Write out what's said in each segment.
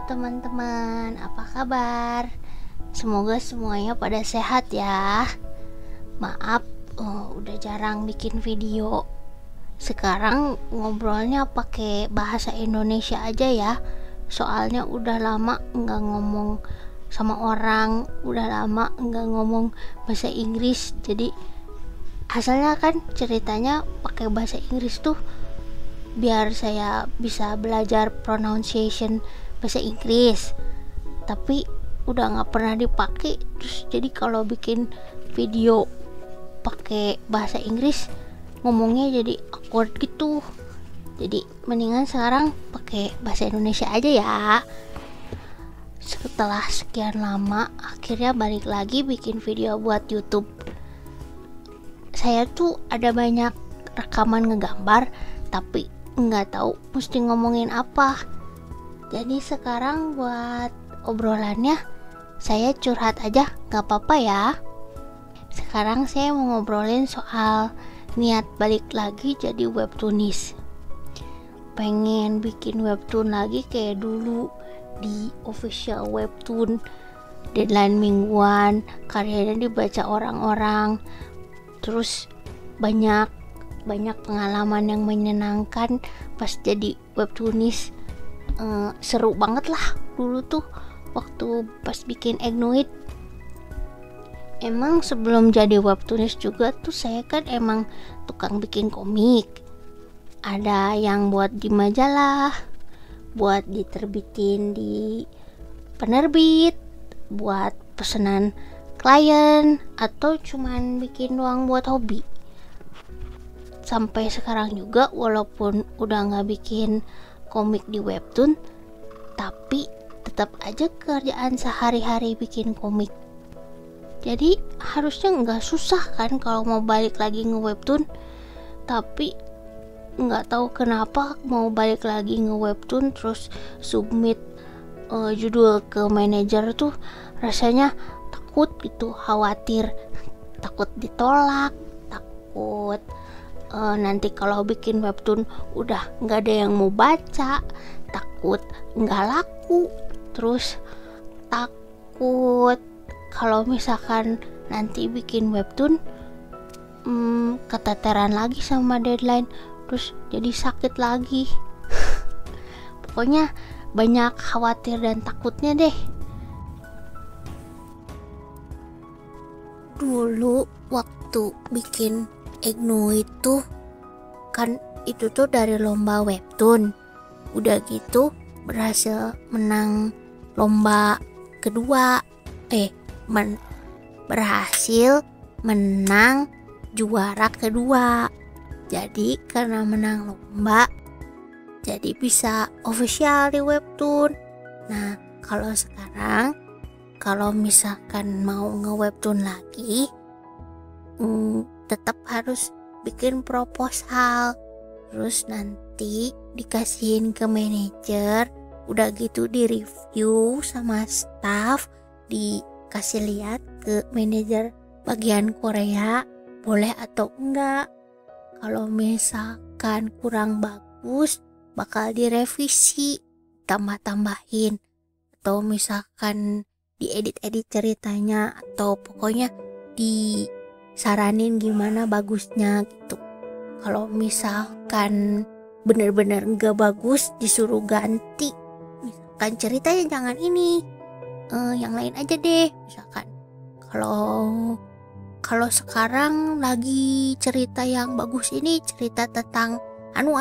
teman-teman, apa kabar? Semoga semuanya pada sehat ya. Maaf, udah jarang bikin video. Sekarang ngobrolnya pakai bahasa Indonesia aja ya. Soalnya udah lama nggak ngomong sama orang, udah lama nggak ngomong bahasa Inggris. Jadi asalnya kan ceritanya pakai bahasa Inggris tuh biar saya bisa belajar pronunciation bahasa Inggris, tapi udah nggak pernah dipakai. Terus jadi kalau bikin video pakai bahasa Inggris ngomongnya jadi awkward gitu. Jadi mendingan sekarang pakai bahasa Indonesia aja ya. Setelah sekian lama akhirnya balik lagi bikin video buat YouTube. Saya tuh ada banyak rekaman ngegambar, tapi nggak tahu mesti ngomongin apa. Jadi sekarang buat obrolannya saya curhat aja, nggak apa-apa ya. Sekarang saya mau ngobrolin soal niat balik lagi jadi webtoonis. Pengen bikin webtoon lagi kayak dulu di official webtoon, deadline mingguan, karyanya dibaca orang-orang, terus banyak pengalaman yang menyenangkan pas jadi webtoonis. Seru banget lah dulu tuh waktu pas bikin Egnoid. Emang sebelum jadi webtoonis juga tuh saya kan emang tukang bikin komik. Ada yang buat di majalah, buat diterbitin di penerbit, buat pesanan klien, atau cuman bikin doang buat hobi. Sampai sekarang juga walaupun udah nggak bikin komik di webtoon, tapi tetap aja kerjaan sehari-hari bikin komik. Jadi harusnya nggak susah kan kalau mau balik lagi nge-webtoon. Tapi nggak tahu kenapa mau balik lagi nge-webtoon terus submit judul ke manajer tuh rasanya takut gitu, khawatir, takut ditolak, takut nanti kalau bikin webtoon udah nggak ada yang mau baca, takut nggak laku, terus takut kalau misalkan nanti bikin webtoon keteteran lagi sama deadline, terus jadi sakit lagi. Pokoknya banyak khawatir dan takutnya deh. Dulu waktu bikin Egno itu kan itu tuh dari lomba webtoon, udah gitu berhasil menang lomba kedua, berhasil menang juara kedua. Jadi karena menang lomba jadi bisa official di webtoon. Nah kalau sekarang kalau misalkan mau nge-webtoon lagi, tetap harus bikin proposal, terus nanti dikasihin ke manajer, udah gitu di review sama staff, dikasih lihat ke manajer bagian Korea boleh atau enggak. Kalau misalkan kurang bagus bakal direvisi, tambah-tambahin, atau misalkan diedit-edit ceritanya, atau pokoknya disaranin gimana bagusnya gitu. Kalau misalkan bener-bener nggak bagus disuruh ganti, misalkan ceritanya jangan ini, yang lain aja deh. Misalkan kalau sekarang lagi cerita yang bagus ini cerita tentang anu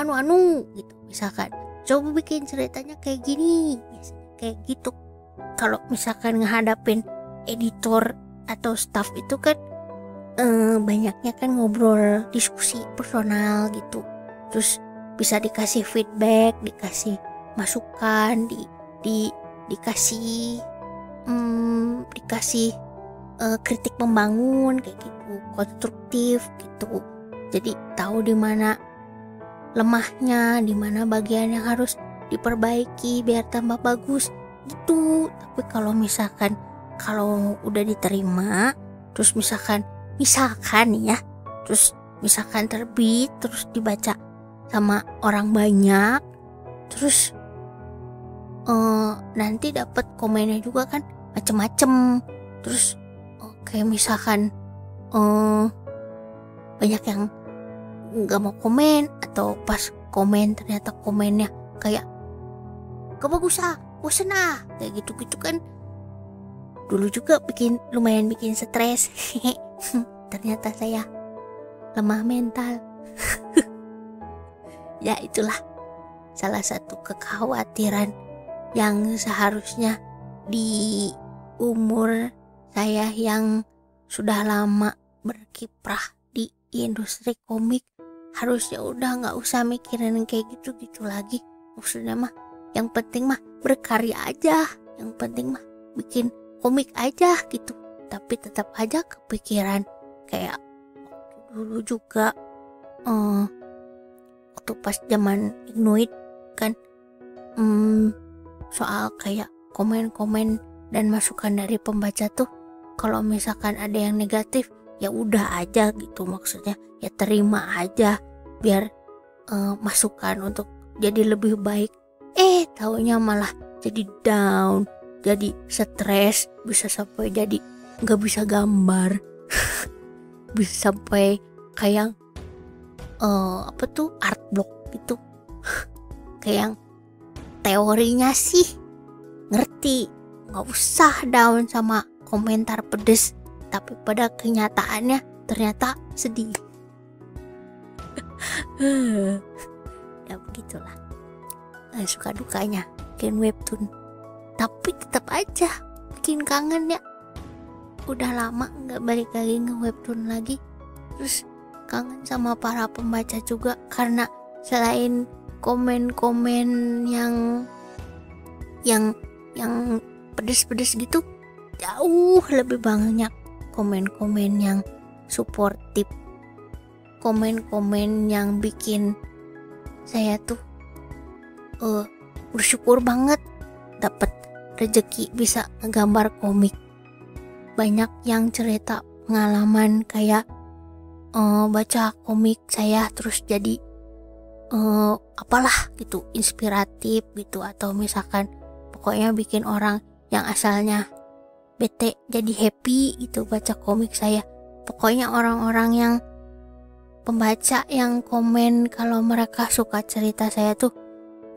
gitu, misalkan coba bikin ceritanya kayak gini, biasanya kayak gitu. Kalau misalkan ngehadapin editor atau staff itu kan banyaknya kan ngobrol, diskusi personal gitu, terus bisa dikasih feedback, dikasih masukan, dikasih kritik membangun kayak gitu, konstruktif gitu. Jadi tahu di mana lemahnya, di mana bagian yang harus diperbaiki biar tambah bagus gitu. Tapi kalau misalkan kalau udah diterima, terus misalkan ya, terus misalkan terbit, terus dibaca sama orang banyak, terus nanti dapat komennya juga kan macem-macem. Terus kayak misalkan banyak yang nggak mau komen, atau pas komen ternyata komennya kayak gak bagus bosen kayak gitu kan. Dulu juga lumayan bikin stres. Ternyata saya lemah mental. Ya itulah salah satu kekhawatiran yang seharusnya di umur saya yang sudah lama berkiprah di industri komik harusnya udah nggak usah mikirin kayak gitu lagi. Maksudnya mah yang penting mah berkarya aja, yang penting mah bikin komik aja gitu. Tapi tetap aja kepikiran kayak dulu juga waktu pas zaman Inuit kan, soal kayak komen-komen dan masukan dari pembaca tuh, kalau misalkan ada yang negatif ya udah aja gitu, maksudnya ya terima aja biar masukan untuk jadi lebih baik. Taunya malah jadi down, jadi stres, bisa sampai jadi nggak bisa gambar. Bisa sampai kayak art block gitu. Kayak teorinya sih ngerti, nggak usah down sama komentar pedes, tapi pada kenyataannya ternyata sedih. Ya begitulah, suka dukanya bikin webtoon. Tapi tetap aja bikin kangen ya. Udah lama nggak balik lagi nge-webtoon lagi. Terus kangen sama para pembaca juga, karena selain komen-komen yang pedes-pedes gitu, jauh lebih banyak komen-komen yang suportif, komen-komen yang bikin saya tuh bersyukur banget dapat rezeki bisa ngegambar komik. Banyak yang cerita pengalaman kayak baca komik saya terus jadi apalah gitu, inspiratif gitu, atau misalkan pokoknya bikin orang yang asalnya bete jadi happy gitu baca komik saya. Pokoknya orang-orang yang pembaca yang komen kalau mereka suka cerita saya tuh,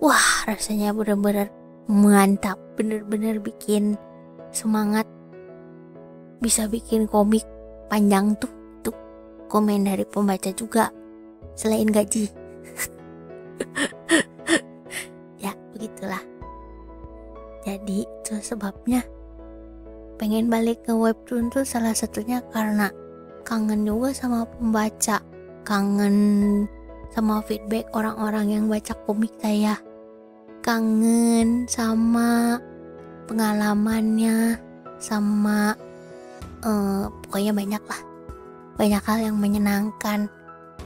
wah rasanya bener-bener mantap, bener-bener bikin semangat bisa bikin komik panjang tuh komen dari pembaca juga selain gaji. Ya begitulah. Jadi itu sebabnya pengen balik ke webtoon tuh salah satunya karena kangen juga sama pembaca, kangen sama feedback orang-orang yang baca komik saya, kangen sama pengalamannya, sama pokoknya banyak hal yang menyenangkan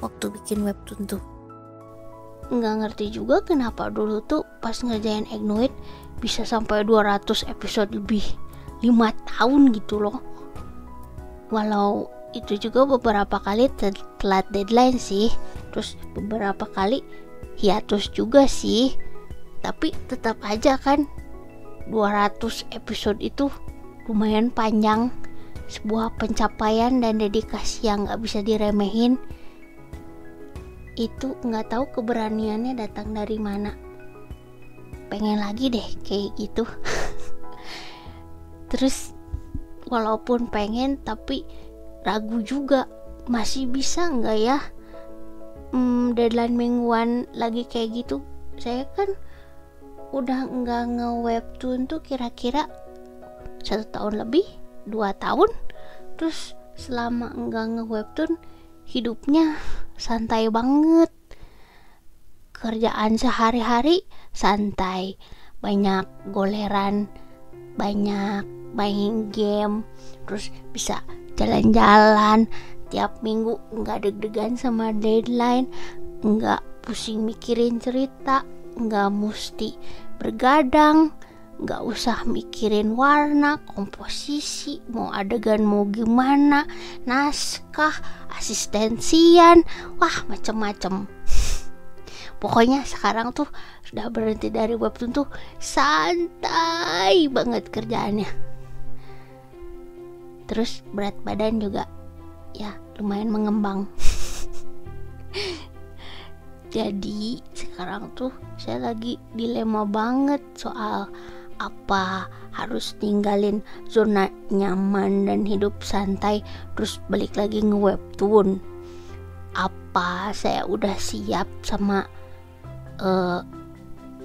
waktu bikin webtoon tuh. Nggak ngerti juga kenapa dulu tuh pas ngerjain Egnoid bisa sampai 200 episode lebih, 5 tahun gitu loh. Walau itu juga beberapa kali telat deadline sih, terus beberapa kali hiatus juga sih, tapi tetap aja kan 200 episode itu lumayan panjang, sebuah pencapaian dan dedikasi yang gak bisa diremehin. Itu gak tahu keberaniannya datang dari mana. Pengen lagi deh kayak gitu. Terus walaupun pengen tapi ragu juga, masih bisa gak ya deadline mingguan lagi kayak gitu. Saya kan udah gak nge-webtoon tuh kira-kira 1 tahun lebih, 2 tahun. Terus selama enggak nge-webtoon hidupnya santai banget, kerjaan sehari-hari santai, banyak goleran, banyak main game, terus bisa jalan-jalan tiap minggu, enggak deg-degan sama deadline, enggak pusing mikirin cerita, enggak mesti bergadang, gak usah mikirin warna, komposisi, mau adegan mau gimana, naskah, asistensian, wah macem-macem. Pokoknya sekarang tuh udah berhenti dari webtoon tuh santai banget kerjaannya. Terus berat badan juga ya lumayan mengembang. Jadi sekarang tuh saya lagi dilema banget soal apa harus tinggalin zona nyaman dan hidup santai terus balik lagi nge-webtoon. Apa saya udah siap sama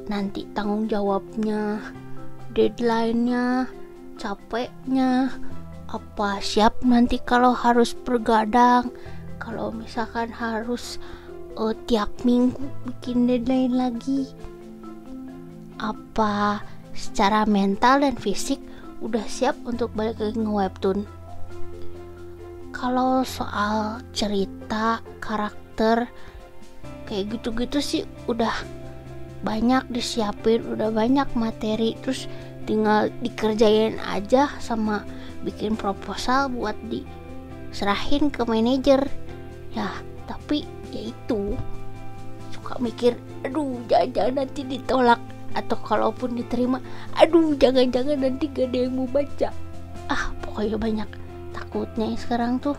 nanti tanggung jawabnya, deadline-nya, capeknya. Apa siap nanti kalau harus bergadang, kalau misalkan harus tiap minggu bikin deadline lagi. Apa secara mental dan fisik udah siap untuk balik lagi nge-webtoon. Kalau soal cerita, karakter kayak gitu-gitu sih udah banyak disiapin, udah banyak materi, terus tinggal dikerjain aja sama bikin proposal buat diserahin ke manajer. Ya tapi ya itu suka mikir, aduh jangan nanti ditolak, atau kalaupun diterima, aduh jangan-jangan nanti gak ada yang mau baca. Pokoknya banyak takutnya sekarang tuh.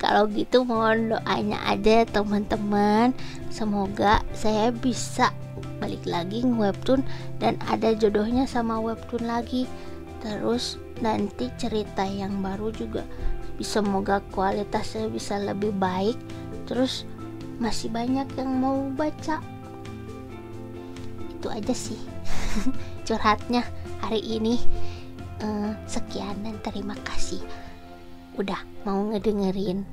Kalau gitu mohon doanya aja teman-teman, semoga saya bisa balik lagi nge-webtoon dan ada jodohnya sama webtoon lagi. Terus nanti cerita yang baru juga semoga kualitasnya bisa lebih baik, terus masih banyak yang mau baca. Itu aja sih curhatnya hari ini. Sekian dan terima kasih udah mau ngedengerin.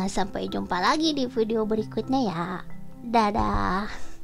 Sampai jumpa lagi di video berikutnya ya. Dadah.